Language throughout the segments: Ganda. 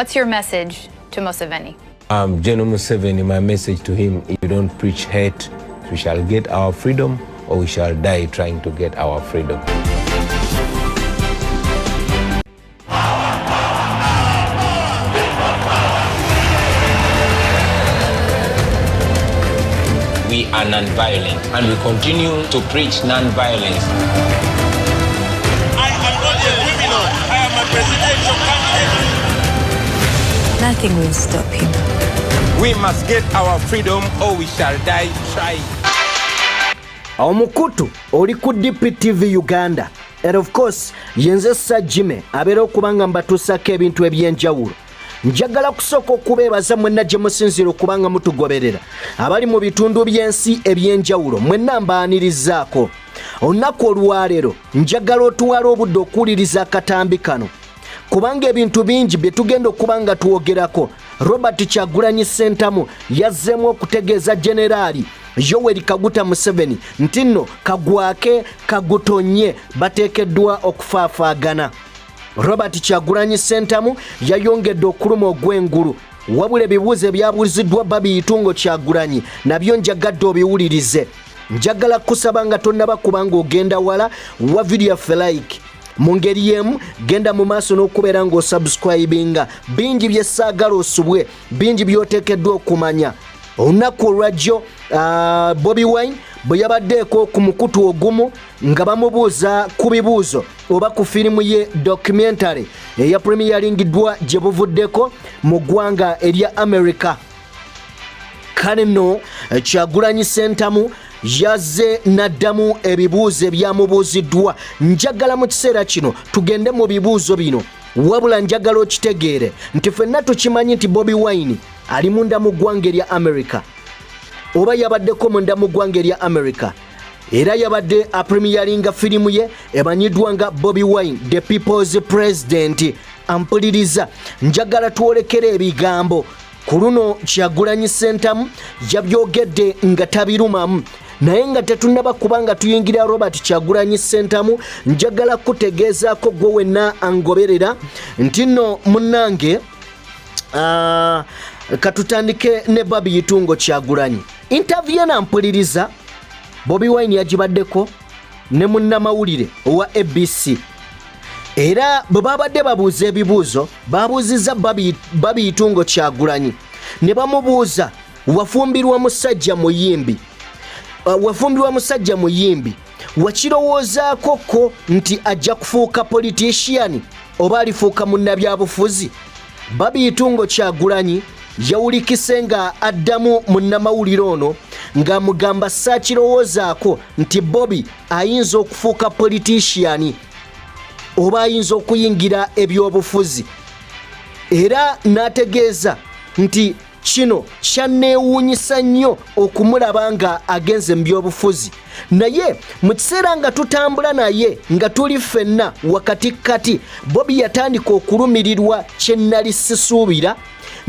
What's your message to Museveni? Gen.M7, my message to him, if you don't preach hate, we shall get our freedom or we shall die trying to get our freedom. We are non-violent and we continue to preach non-violence. I am not a criminal. I am a presidential candidate. Nothing will stop him. We must get our freedom or we shall die trying. Omukutu oli ku DPTV Uganda. And of course, yenze Sajime abeera okubanga mbatusako ebintu ebyenjawulo. Njagala kusooka okubeebaza mwenna gye musinzira okubanga mutugoberera abali mu bitundu by'ensi ebyenjawulo mwenna mbaanirizaako. Olunaku olwaleero njagala otuwala obudde okuwuliriza akatambi kano kubanga ebintu bingi bye tugenda okubanga tuwogerako. Robert Kyagulanyi Ssentamu yazzeemu okutegeeza Generaali Yoweri Kaguta Museveni nti nno kagwake kagutonye bateekeddwa okufaafaagana. Robert Kyagulanyi Ssentamu yayongedde okuluma ogw'engulu wabula ebibuuzo ebyabuuziddwa Batiide Kyagulanyi nabyo njagadde obiwulirize. Njagala kusaba nga tonnaba kubanga ogenda wala wa video yaffe like mu ngeri y'emu genda mu maaso n'okubeera ng'osubscribinga. Bingi bye ssaagala osubwe, bingi by'oteekeddwa okumanya. Olunaku olwajjo Bobi Wine bwe yabaddeeko ku mukutu ogumu nga bamubuuza ku bibuuzo oba ku firimu ye documentary eya premieringiddwa gye buvuddeko mu ggwanga erya America. Kale nno Kyagulanyi Ssentamu yazze n'addamu ebibuuzo ebyamubuuziddwa. Njagala mu kiseera kino tugende mu bibuuzo bino wabula njagala okitegeere nti ffenna tukimanyi nti Bobi Wine ali munda mu ggwanga erya America oba yabaddeko munda mu ggwanga erya America era yabadde apremieringa firimu ye emanyiddwa nga Bobi Wine the People's President. Ampuliriza njagala twolekere ebigambo ku luno Kyagulanyi Ssentamu yabyogedde nga tabirumamu naye nga tetunnaba kubanga tuyingira Robert Kyagulanyi Ssentamu njagala kutegeezaako gwe wenna angoberera nti nno munnange katutandike ne Batiide Kyagulanyi. Interview nampuliriza Bobi Wine yagibaddeko ne munnamawulire owa ABC era bwe babadde babuuza ebibuuzo babuuzizza Batiide Kyagulanyi ne bamubuuza wafumbirwa musajja muyimbi wakirowoozaako ko nti ajja kufuuka politician oba alifuuka munnabyabufuzi? Batiide Kyagulanyi yawulikise nga addamu munnamawulire ono ng'amugamba saakirowoozaako nti Bobi ayinza okufuuka politician oba ayinza okuyingira ebyobufuzi, era n'ategeeza nti kino kyanneewuunyisa nnyo okumulaba nga agenze mu byobufuzi. Naye mu kiseera nga tutambula naye nga tuli ffenna wakati Bobi yatandika okulumirirwa kye nnali sisuubira,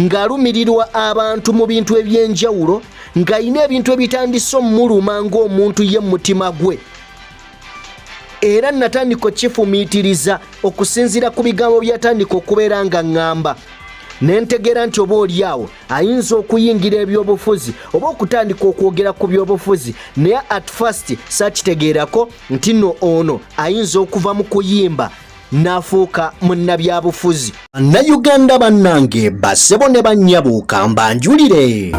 ng'alumirirwa abantu mu bintu ebyenjawulo, ng'ayina ebintu ebitandise omuluma ng'omuntu ye mutima gwe. Era natandika okifumiitiriza okusinziira ku bigambo byatandika okubeera nga ŋŋamba. Nentegeera nti oba oliawo ayinza okuyingira ebyobufuzi oba okutandika okwogera ku byobufuzi, naye at first saakitegeerako nti nno ono ayinza okuva mu kuyimba n'afuuka munnabyabufuzi. Bannayuganda bannange bassebo ne bannyabuuka mbanjulire.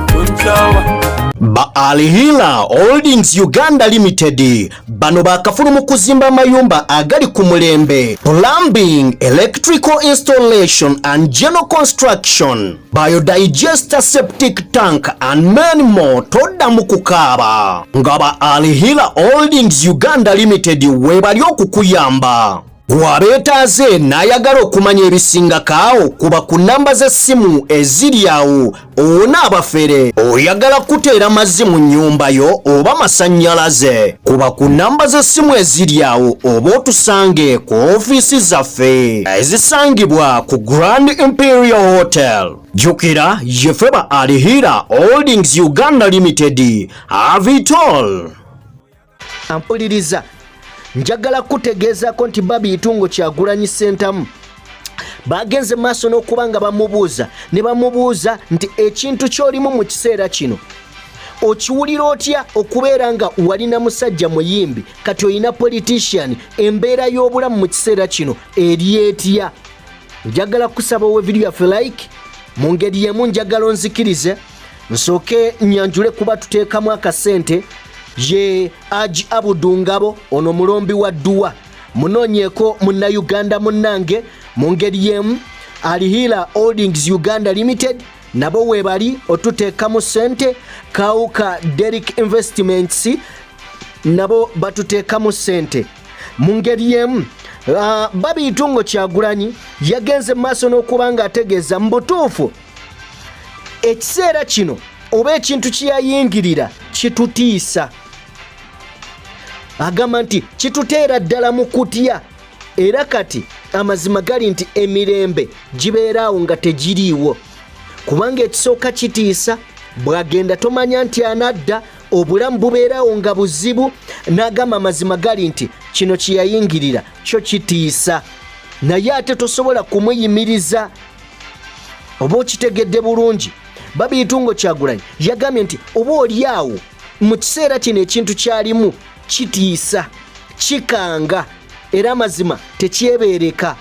Ba Alayidde Holdings Uganda Limited bano bakafulu mu kuzimba mayumba agali ku mulembe, plumbing, electrical installation and general construction, biodigester septic tank and many more. Todda mu kukaaba nga ba Alayidde Holdings Uganda Limited webali okukuyamba. Bw'abeetaaze n'ayagala okumanya ebisingakaawo kuba ku namba z'essimu eziri awo. Onaabafere oyagala kuteera mazzi mu nnyumba yo oba masannyalaze, kuba ku namba z'essimu eziri awo oba otusange ku ofiisi zaffe ezisangibwa ku Grand Imperial Hotel. Jjukira yeffe ba Alayidde Holdings Uganda Limited. Have it all. Ampuliriza njagala kutegeezako nti Batiide Kyagulanyi Ssentamu bagenze maaso n'okubanga bamubuuza ne bamubuuza nti ekintu ky'olimu mu kiseera kino okiwulira otya okubeera nga walina musajja muyimbi kati olina politician embeera y'obulamu mu kiseera kino eri etya njagala kusaba owe video yaffe like mu ngeri yemu njagala onzikirize nsooke nyanjule kuba tuteekamu akasente ye Aji Abudu Ngabo ono mulombi wa dduwa munoonyeeko munnayuganda munnange mu ngeri yemu Alihira Holdings Uganda Limited nabo webali otuteekamu sente Kauka Derrick Investments nabo batuteekamu sente mu ngeri yemu Babi Itungo Kyagulanyi yagenze maaso n'okubanga ategeeza mu butuufu ekiseera kino oba ekintu kyeyayingirira kitutiisa agamba nti kituteera ddala mu kutya era kati amazima gali nti emirembe gibeeraawo nga tegiriiwo kubanga ekisooka kitiisa bwagenda tomanya nti anadda obulamu bubeeraawo nga buzibu n'agamba amazima gali nti kino kyeyayingirira kyo kitiisa naye ate tosobola kumuyimiriza oba okitegedde bulungi Babi Itungo Kyagulanyi yagambye nti oba oliawo mu kiseera kino ekintu kyalimu kitiisa kikanga era amazima tekyebeereka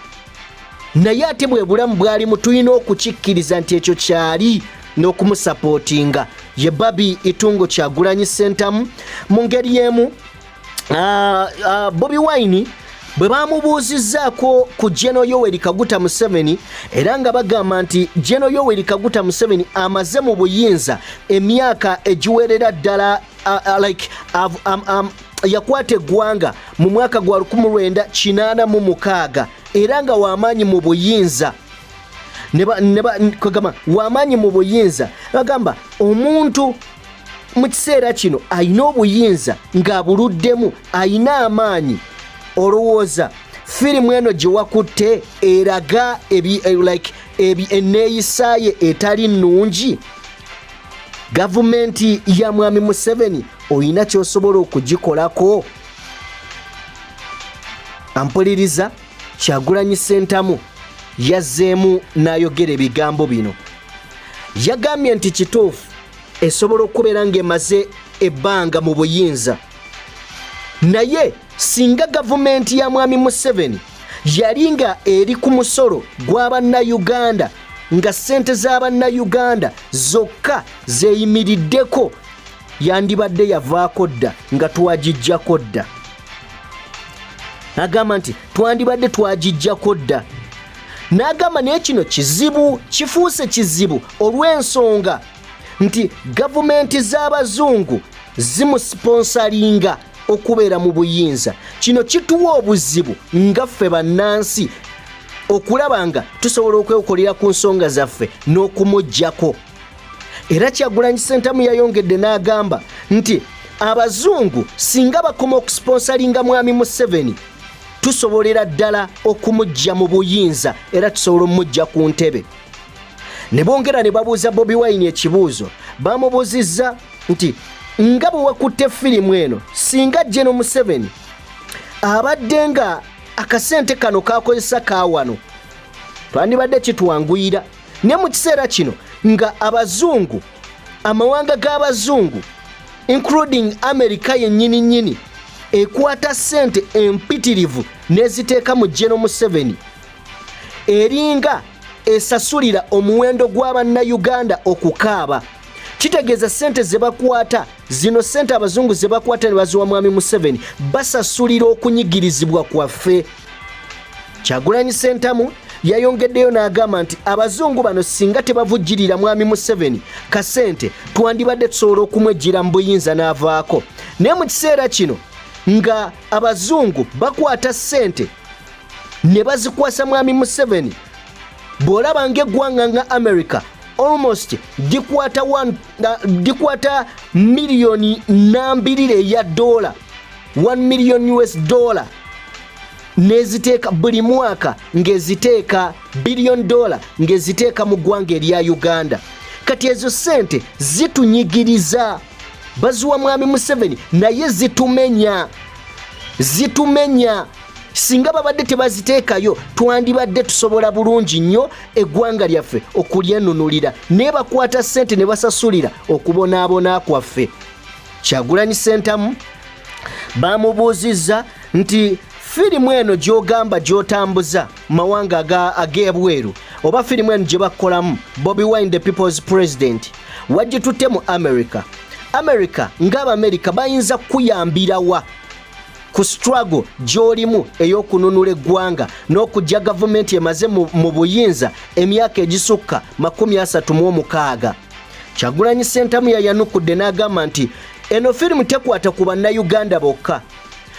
naye ate bwe bulamu bwalimu tulina okukikkiriza nti ekyo kyali n'okumusapootinga ye Babi Itungo Kyagulanyi sentamu mu ngeri y'emu Bobi Wine bwe bamubuuzizzaako ku Gen. Yoweri Kaguta Museveni era nga bagamba nti Gen. Yoweri Kaguta Museveni amaze mu buyinza emyaka egiwerera ddala yakwata eggwanga mu mwaka gwa 1986 era nga wamaanyi mu buyinza wamaanyi mu buyinza bagamba omuntu mu kiseera kino ayina obuyinza ng'abuluddemu ayina amaanyi olowooza firimu eno gye wakutte eraga enneeyisaaye etali nnungi gavumenti ya mwami Museveni oyina ky'osobola okugikolako ampuliriza Kyagulanyi sentamu yazzeemu n'ayogera ebigambo bino yagambye nti kituufu esobola okubeera ng'emaze ebbanga mu buyinza naye singa gavumenti ya mwami Museveni yali nga eri ku musolo gw'abannayuganda nga ssente z'abannayuganda zokka zeeyimiriddeko yandibadde yavaako dda nga twagijjako dda agamba nti twandibadde twagijjako dda n'agamba naye kino kizibu kifuuse kizibu olw'ensonga nti gavumenti z'abazungu zimusponsalinga okubeera mu buyinza kino kituwa obuzibu nga ffe bannansi okulaba nga tusobola okwekolera ku nsonga zaffe n'okumuggyako era Kyagulanyi sentamu yayongedde n'agamba nti abazungu singa bakoma okusponsalinga mwami Museveni tusobolera ddala okumuggya mu buyinza era tusobola omujja ku ntebe ne bongera ne babuuza Bobi Wine ekibuuzo bamubuuzizza nti nga bwe wakutte firimu eno singa Gen.M7 abadde nga akasente kano kakozesa kaawano twandibadde kitwanguyira ne mu kiseera kino nga abazungu amawanga g'abazungu including America yennyini nnyini ekwata sente empitirivu neziteeka mu Gen.M7 eringa esasulira omuwendo gw'abannayuganda okukaaba kitegeeza sente ze bakwata zino sente abazungu ze bakwata ne baziwa mwami Museveni basasulira okunyigirizibwa kwaffe Kyagulanyi sentamu yayongeddeyo n'agamba nti abazungu bano singa tebavujjirira mwami Museveni kasente twandibadde tusobola okumwejjira mu buyinza n'avaako naye mu kiseera kino nga abazungu bakwata sente ne bazikwasa mwami Museveni bw'olaba ng'eggwanga nga America almost dikwata miliyoni nambirire ya dola $1 million US neziteeka buli mwaka ngeziteeka $1 billion ngeziteeka mu ggwanga erya Uganda kati ezo sente zitunyigiriza baziwa mwami Museveni naye zitumenya singa babadde tebaziteekayo twandibadde tusobola bulungi nnyo eggwanga lyaffe okulyenunulira naye bakwata ssente ne basasulira okubonaabona kwaffe. Kyagulanyi Ssentamu bamubuuzizza nti firimu eno gy'ogamba gy'otambuza mawanga ag'ebweru oba firimu eno gye bakolamu Bobi Wine the People's President wagitutte mu America ng'Abamerika bayinza kuyambirawa ku struggle gy'olimu ey'okununula eggwanga n'okujja gavumenti emaze mu buyinza emyaka egisukka 36. Kyagulanyi Ssentamu yayanukudde n'agamba nti eno firimu tekwata ku bannayuganda bokka,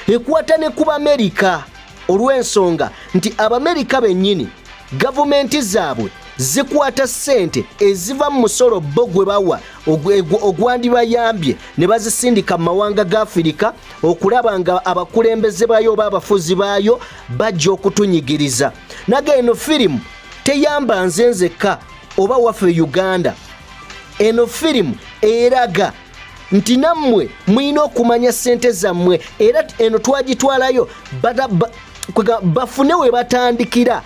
ekwata ne ku Bamerika olw'ensonga nti Abamerika bennyini gavumenti zaabwe zikwata ssente eziva mu musolo bo gwe bawa ogwandibayambye ne bazisindika mu mawanga ga Afirika okulaba nga abakulembeze baayo oba abafuzi baayo bajja okutunyigiriza. Naga eno firimu teyamba nze nzekka oba waffe Uganda. Eno firimu eraga nti nammwe mulina okumanya ssente zammwe era eno twagitwalayo bafune we batandikira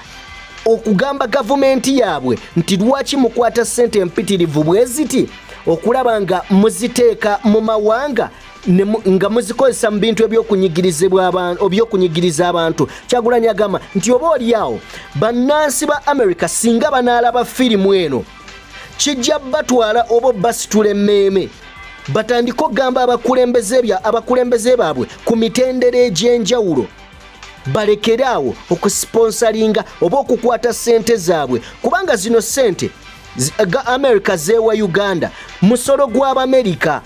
okugamba gavumenti yaabwe nti lwaki mukwata ssente empitirivu bwe ziti okulaba nga muziteeka mu mawanga nga muzikozesa mu bintu ebyokunyigiriza abantu. Kyagulanyi agamba nti oba oliawo bannansi ba America singa banaalaba firimu eno kijja batwala oba basitula emmeeme batandika okugamba abakulembeze baabwe ku mitendera egy'enjawulo balekeraawo okusponsalinga oba okukwata ssente zaabwe kubanga zino ssente ga America zeewa Uganda musolo gw'Abamerika.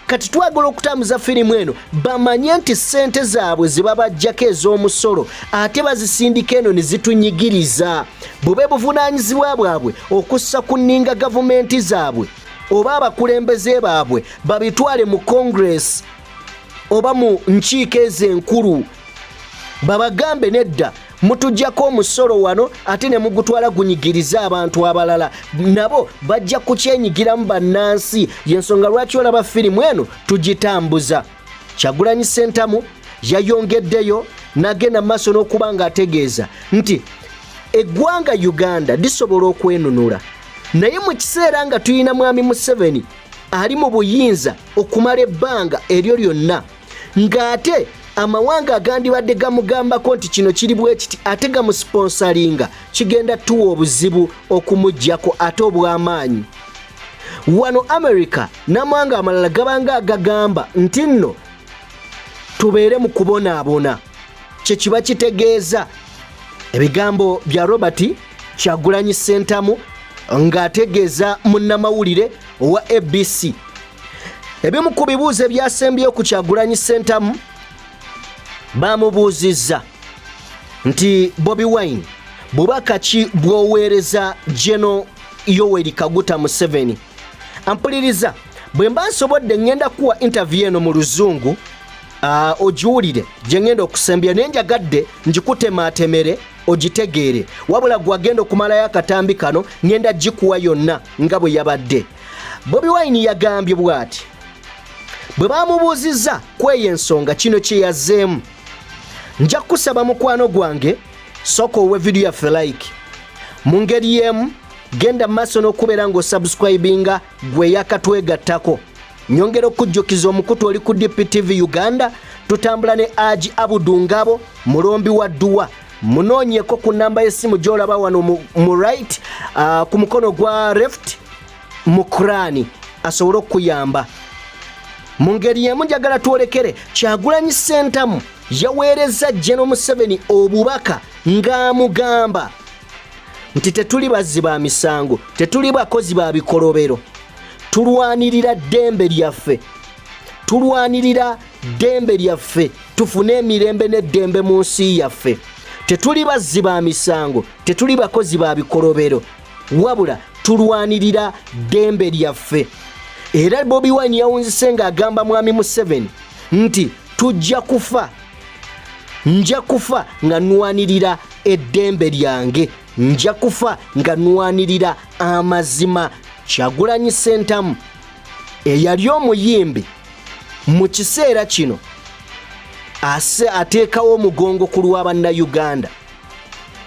Kati twagala okutambuza firimu eno bamanye nti ssente zaabwe zibabajjako ez'omusolo ate bazisindika eno ne zitunyigiriza bube buvunaanyizibwa bwabwe okussa ku nninga gavumenti zaabwe oba abakulembeze baabwe babitwale mu Congress oba mu nkiiko ez'enkulu babagambe nedda mutujjako omusolo wano ate ne mugutwala gunyigiriza abantu abalala nabo bajja kukyenyigiramu bannansi yensonga lwaki olaba firimu eno tugitambuza. Kyagulanyi Ssentamu yayongeddeyo n'agenda maaso n'okuba ng'ategeeza nti eggwanga Uganda lisobola okwenunula naye mu kiseera nga tulina mwami Museveni ali mu buyinza okumala ebbanga eryo lyonna ng'ate amawanga agandibadde gamugambako nti kino kiri bwe kiti ate gamusponsalinga kigenda tuwa obuzibu okumuggyako ate obw'amaanyi. Wano America n'amawanga amalala gabanga agagamba nti nno tubeere mu kubonaabona kye kiba kitegeeza ebigambo bya Robert Kyagulanyi Ssentamu ng'ategeeza munnamawulire owa ABC. Ebimu ku bibuuzo ebyasembyeyo ku Kyagulanyi Ssentamu bamubuuzizza nti Bobi Wine bubaka ki bw'oweereza Gen. Yoweri Kaguta Museveni. Ampuliriza bwe mba nsobodde ngenda kuwa interview eno mu Luzungu ogiwulire gye ngenda okusembya naye njagadde ngikutemaatemere ogitegeere wabula gwagenda okumalayo akatambi kano ngenda gikuwa yonna nga bwe yabadde. Bobi Wine yagambye bw'ati bwe bamubuuzizza kweyo ensonga kino kye yazzeemu nja kusaba mukwano gwange sooka owe video yaffe like mu ngeri y'emu genda maaso n'okubeera ng'osubscribinga gwe yakatwegattako. Nyongera okujjukiza omukutu oli ku DPTV Uganda tutambula ne Aji Abudu Ngabo mulombi wa Dduwa munoonyeko ku namba y'essimu gy'olaba wano mu right ku mukono gwa left mu Kurani asobole okuyamba. Mu ngeri y'emu njagala twolekere Kyagulanyi Ssentamu yaweereza Gen.M7 obubaka ng'amugamba nti tetuli bazzi ba misango tetuli bakozi ba bikolobero tulwanirira ddembe lyaffe tufune emirembe n'eddembe mu nsi yaffe tetuli bazzi ba misango tetuli bakozi ba bikolobero wabula tulwanirira ddembe lyaffe. Era Bobi Wine yawunzise ng'agamba mwami Museveni nti nja kufa nga nwanirira eddembe lyange nja kufa nga nwanirira amazima. Kyagulanyi Ssentamu eyali omuyimbi mu kiseera kino ateekawo omugongo ku lw'Abannayuganda.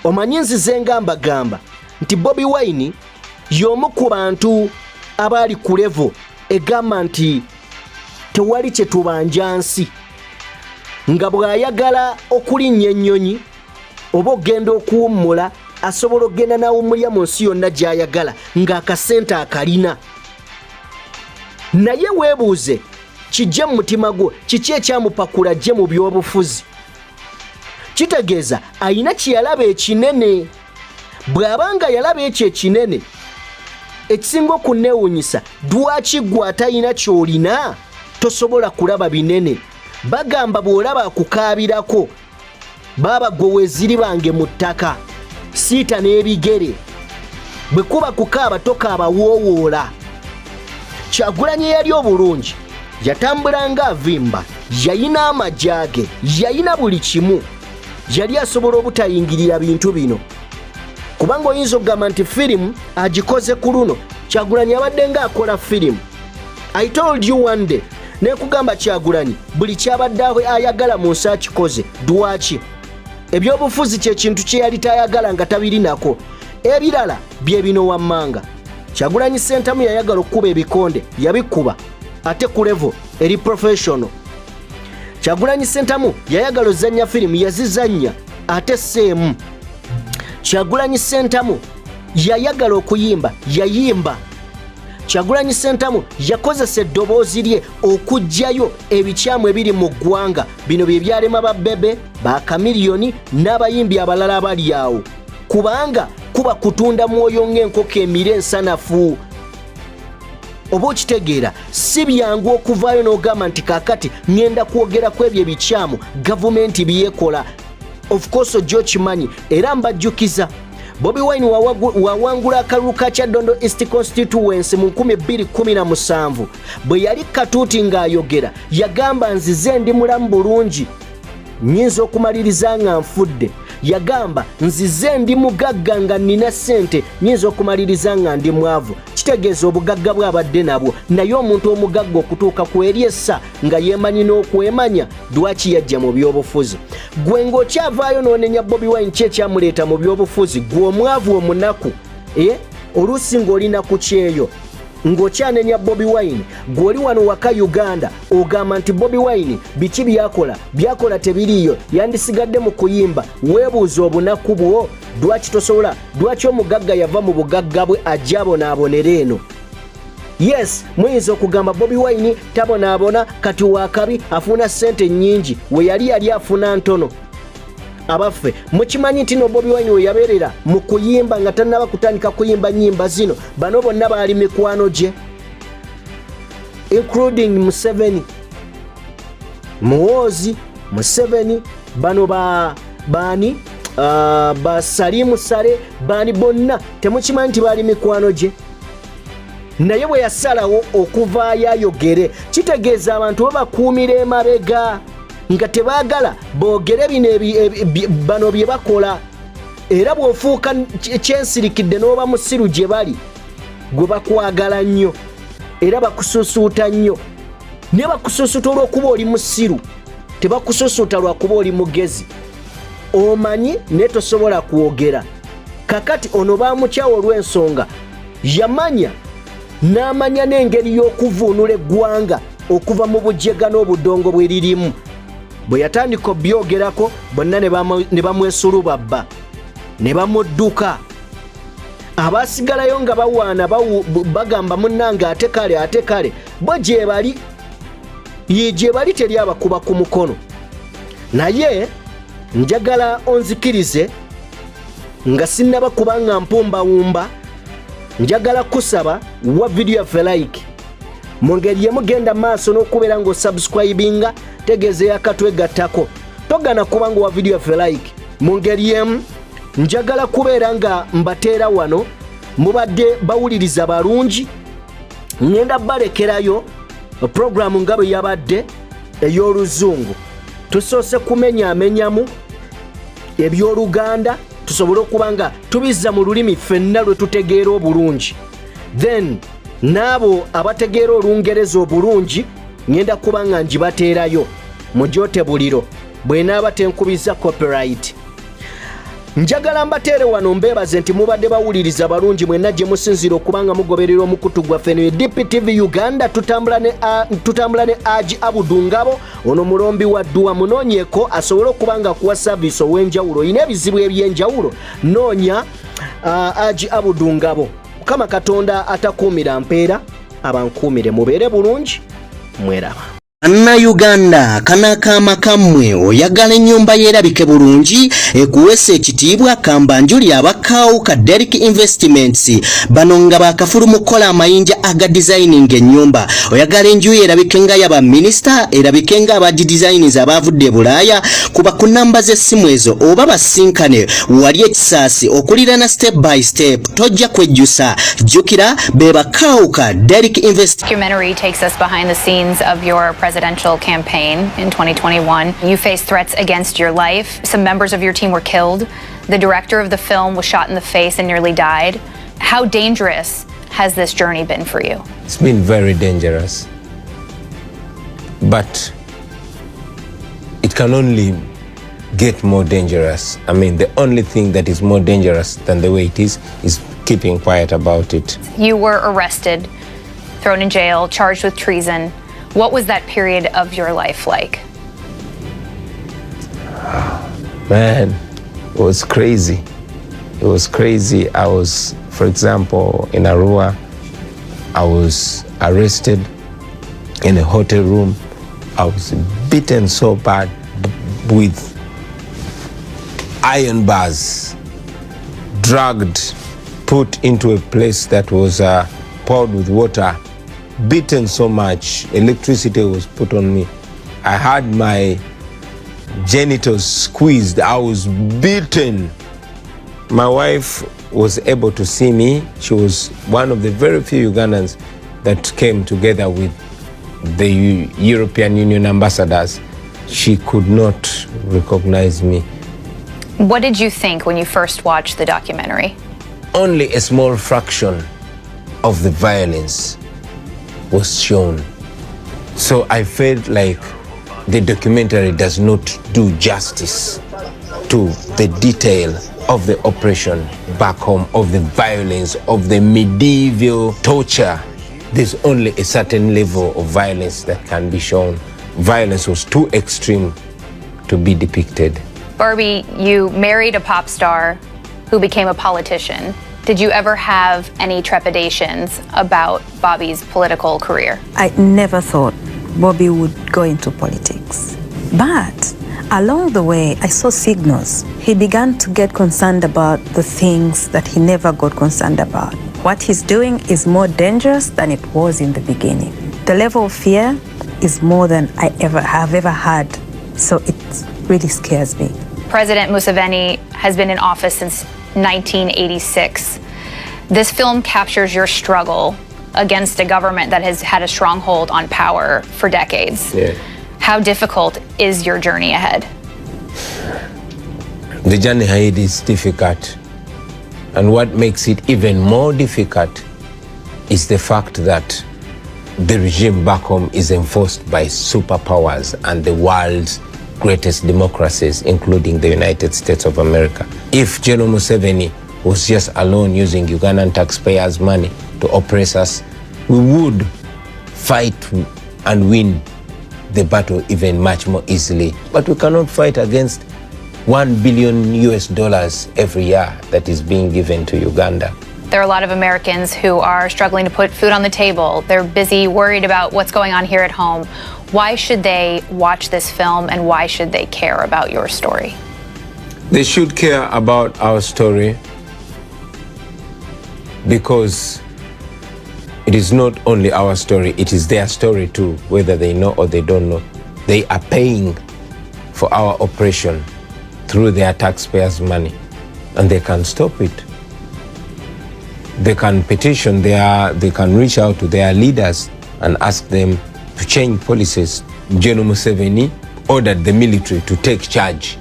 Omanyi nzize ngamba nti Bobi Wine y'omu ku bantu abaali ku level egamba nti tewali kye tubanja nsi, nga bw'ayagala okulinnya ennyonyi oba ogenda okuwummula asobola okgenda n'awummulya mu nsi yonna gy'ayagala ng'akasente akalina. Naye weebuuze kijje mu mutima gwo kiki ekyamupakula ajje mu by'obufuzi? Kitegeeza ayina kye yalaba ekinene. Bw'abanga yalaba ekyo ekinene ekisinga okuneewuunyisa, lwaki gwe atalina ky'olina tosobola kulaba binene? Bagamba bw'olaba akukaabirako baba gwe weeziri bange mu ttaka siita n'ebigere, bwe kuba kukaaba tokaaba woowoola. Kyagulanyi yali obulungi, yatambulanga avimba, yayina amagya ge, yayina buli kimu, yali asobola obutayingirira bintu bino. Kubanga oyinza okugamba nti firimu agikoze ku luno, Kyagulanyi abadde ng'akola firimu. I told you one day, nekugamba Kyagulanyi buli kyabadde ayagala mu nsi akikoze. Lwaki? Ebyobufuzi kye kintu kye yali tayagala nga tabirinako. Ebirala bye bino wammanga. Kyagulanyi Ssentamu yayagala okukuba ebikonde, yabikuba ate ku level eri professional. Kyagulanyi Ssentamu yayagala ozannya firimu, yazizannya ate seemu. Kyagulanyi Ssentamu yayagala okuyimba, yayimba. Kyagulanyi Ssentamu yakozesa eddoboozi lye okuggyayo ebikyamu ebiri mu ggwanga. Bino bye byalema ba Bebe, ba Kamiliyoni n'abayimbi abalala abali awo. Kubanga kuba kutunda mwoyo ng'enkoko emire ensanafu. Oba okitegeera si byangu okuvaayo n'ogamba nti kaakati ngenda kwogera ku ebyo ebikyamu gavumenti byekola. Of course ojja kimanyi era mbajjukiza Bobi Wine wawangula akalulu ka Kyaddondo East Constituency mu 2017 bwe yali katuuti ng'ayogera yagamba nzize ndi mulamu bulungi, nyinza okumaliriza nga nfudde. Yagamba nzize ndi mugagga nga nina ssente, nyinza okumaliriza nga ndi mwavu. Kitegeeza obugagga bw'abadde nabwo, naye omuntu omugagga okutuuka ku eryessa nga yeemanyi n'okwemanya, lwaki yajja mu by'obufuzi? Gwe ng'okyavaayo n'onenya Bobi Wine ki ekyamuleeta mu by'obufuzi? Gwe omwavu omunaku, oluusi ng'olina ku kyeyo ng'okyanenya Bobi Wine. Gw'oli wano waka Uganda ogamba nti Bobi Wine biki byakola tebiriiyo, yandisigadde mu kuyimba. Weebuuza obunaku bwo, lwaki tosobola? Lwaki omugagga yava mu bugagga bwe ajja abonaabonera eno? Yes, muyinza okugamba Bobi Wine tabonaabona kati wakabi afuna ssente nnyingi, we yali afuna ntono. Abaffe mukimanyi nti no Bobi Wine we yabeerera mu kuyimba nga tannaba kutandika kuyimba nnyimba zino, bano bonna baali mikwano gye, including Museveni, Muhoozi, Museveni, bano baani Salimu Sale, baani bonna temukimanyi nti baali mikwano gye. Naye bwe yasalawo okuvaayo ayogere, kitegeeza abantu babakuumira emabega nga tebaagala boogere bino bano bye bakola. Era bw'ofuuka kyensirikidde n'oba musiru gye bali, gwe bakwagala nnyo era bakusuusuuta nnyo. Ne bakusuusuuta olw'okuba oli musiru, tebakusuusuuta lwakuba oli mugezi. Omanyi ne tosobola kwogera. Kakati ono baamukyawa olw'ensonga yamanya n'amanya n'engeri y'okuvuunula eggwanga okuva mu bujjega n'obudongo bwe lirimu. Bwe yatandika obyogerako bonna ne bamwesulubabba ne bamudduka. Abaasigalayo nga bawaana bagamba munnange ate kale bo gye bali teri abakuba ku mukono. Naye njagala onzikirize nga sinnaba kuba nga mpumbawumba, njagala kusaba wa video yaffe like mu ngeri yemugenda maaso n'okubeera ng'osubscribinga tegeeze yakatwe gattako. Togana kuba nga wa video yaffe like mu ngeri yemu. Njagala kubeera nga mbateera wano mubadde bawuliriza balungi. Ngenda balekerayo programu nga bwe yabadde ey'Oluzungu. Tusoose kumenyaamenyamu eby'Oluganda tusobole okuba nga tubizza mu lulimi ffenna lwe tutegeera obulungi. Then n'abo abategeera Olungereza obulungi ngenda kuba nga ngibateerayo mu gyotebuliro. bwenaaba tenkubiza copyright. Njagala mbateere wano mbeebaze nti mubadde bawuliriza balungi mwenna gye musinzira okubanga mugoberera omukutu gwaffe ne DPTV Uganda. Tutambula ne Aji Abudungabo, ono mulombi wa dduwa, munoonyeeko asobole okubanga kuwa saaviisi ow'enjawulo. Olina ebizibu eby'enjawulo, noonya Aji Abudungabo. Mukama Katonda atakuumira mpeera abankuumire. Mubeere bulungi, mweraba. Uganda kanakaama kammwe oyagala ennyumba yerabike bulungi ekuwesa ekitiibwa kambanjuli abakaawo ka Derrick Investments bano nga bakafulu mu kukola amayinja aga designing ennyumba. Oyagala enju yerabike nga yaba minisita, erabike nga abadi designers abavudde Bulaaya, kuba ku namba z'essimu ezo oba basinkane wali ekisaasi okulirana step by step, tojja kwejjusa. Jjukira be bakaawo ka Derrick Investments. Documentary takes us behind the scenes of your presidential campaign in 2021. You faced threats against your life. Some members of your team were killed. The director of the film was shot in the face and nearly died. How dangerous has this journey been for you? It's been very dangerous. But it can only get more dangerous. I mean, the only thing that is more dangerous than the way it is keeping quiet about it. You were arrested, thrown in jail, charged with treason. What was that period of your life like? Man, it was crazy. It was crazy. I was, for example, in Arua, I was arrested in a hotel room. I was beaten so bad with iron bars, dragged, put into a place that was poured with water, beaten so much, electricity was put on me. I had my genitals squeezed, I was beaten. My wife was able to see me. She was one of the very few Ugandans that came together with the European Union ambassadors. She could not recognize me. What did you think when you first watched the documentary? Only a small fraction of the violence was shown. So I felt like the documentary does not do justice to the detail of the operation back home, of the violence, of the medieval torture. There's only a certain level of violence that can be shown. Violence was too extreme to be depicted. Bobi, you married a pop star who became a politician. Did you ever have any trepidations about Bobi's political career? I never thought Bobi would go into politics. But along the way, I saw signals. He began to get concerned about the things that he never got concerned about. What he's doing is more dangerous than it was in the beginning. The level of fear is more than I have ever had. So it really scares me. President Museveni has been in office since 1986. This film captures your struggle against a government that has had a stronghold on power for decades. Yeah. How difficult is your journey ahead? The journey ahead is difficult. And what makes it even more difficult is the fact that the regime back home is enforced by superpowers and the world's greatest democracies, including the United States of America. If Gen.M7 was just alone using Ugandan taxpayers' money to oppress us, we would fight and win the battle even much more easily. But we cannot fight against $1 billion every year that is being given to Uganda. There are a lot of Americans who are struggling to put food on the table. They're busy, worried about what's going on here at home. Why should they watch this film and why should they care about your story? They should care about our story because it is not only our story, it is their story too, whether they know or they don't know. They are paying for our oppression through their taxpayers' money, and they can stop it. They can petition, they can reach out to their leaders and ask them to change policies. Gen.M7 ordered the military to take charge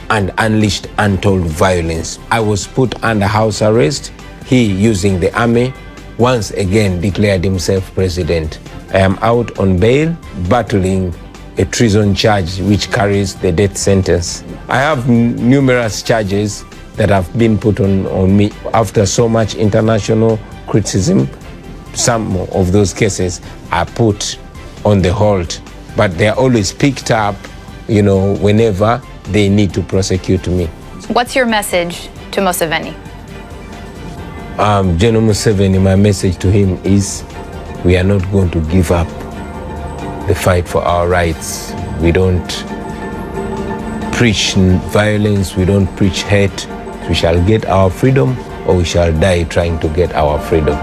and unleashed untold violence. I was put under house arrest. He, using the army, once again declared himself president. I am out on bail, battling a treason charge which carries the death sentence. I have numerous charges that have been put on me after so much international criticism. Some of those cases are put on the hold, but they're always picked up, whenever they need to prosecute me. What's your message to Museveni? Gen.M7, my message to him is we are not going to give up the fight for our rights. We don't preach violence, we don't preach hate. We shall get our freedom or we shall die trying to get our freedom.